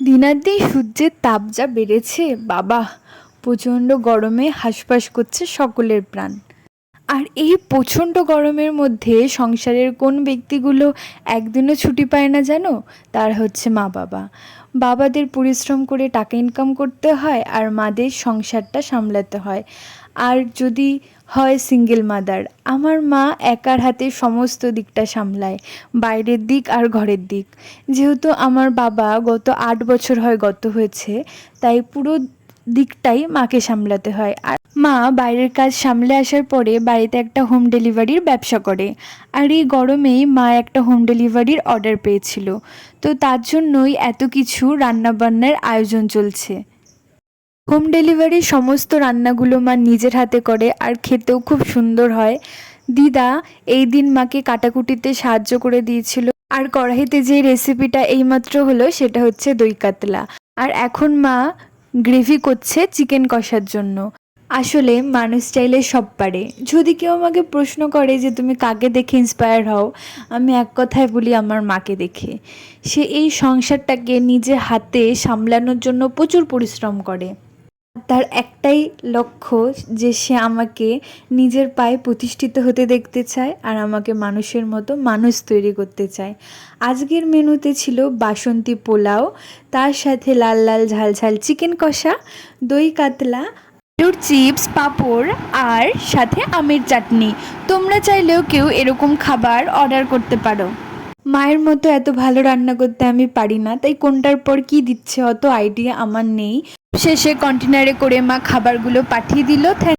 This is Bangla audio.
দিনাদিন সূর্যের তাপ যা বেড়েছে বাবা, প্রচণ্ড গরমে হাঁসফাঁস করছে সকলের প্রাণ। আর এই প্রচণ্ড গরমের মধ্যে সংসারের কোন ব্যক্তিগুলো একদিনও ছুটি পায় না জানো? তার হচ্ছে মা বাবা। বাবাদের পরিশ্রম করে টাকা ইনকাম করতে হয় আর মাদের সংসারটা সামলাতে হয়। আর যদি হয় সিঙ্গেল মাদার, আমার মা একার হাতে সমস্ত দিকটা সামলায়, বাইরের দিক আর ঘরের দিক। যেহেতু আমার বাবা গত 8 বছর হয় গত হয়েছে, তাই পুরো দিকটাই মাকে সামলাতে হয়। আর মা বাইরের কাজ সামলে আসার পরে বাড়িতে একটা হোম ডেলিভারির ব্যবসা করে। আর এই গরমেই মা একটা হোম ডেলিভারির অর্ডার পেয়েছিল, তো তার জন্যই এত কিছু রান্নাবান্নার আয়োজন চলছে। হোম ডেলিভারির সমস্ত রান্নাগুলো মা নিজের হাতে করে আর খেতেও খুব সুন্দর হয়। দিদা এই দিন মাকে কাটাকুটিতে সাহায্য করে দিয়েছিল। আর কড়াইতে যে রেসিপিটা এইমাত্র হলো সেটা হচ্ছে দই কাতলা। আর এখন মা গ্রেভি করছে চিকেন কষার জন্য। আসলে মানুষ চাইলে সব পারে। যদি কেউ আমাকে প্রশ্ন করে যে তুমি কাকে দেখে ইন্সপায়ার হও, আমি এক কথায় বলি আমার মাকে দেখে। সে এই সংসারটাকে নিজে হাতে সামলানোর জন্য প্রচুর পরিশ্রম করে। তার একটাই লক্ষ্য যে সে আমাকে নিজের পায়ে প্রতিষ্ঠিত হতে দেখতে চায় আর আমাকে মানুষের মতো মানুষ তৈরি করতে চায়। আজকের মেনুতে ছিল বাসন্তী পোলাও, তার সাথে লাল লাল ঝাল ঝাল চিকেন কষা, দই কাতলা, আলুর চিপস, পাঁপড় আর সাথে আমের চাটনি। তোমরা চাইলেও কেউ এরকম খাবার অর্ডার করতে পারো। মায়ের মতো এত ভালো রান্না করতে আমি পারি না, তাই কোনটার পর কি দিচ্ছে অত আইডিয়া আমার নেই। শেষে কন্টেনারে করে মা খাবারগুলো পাঠিয়ে দিল।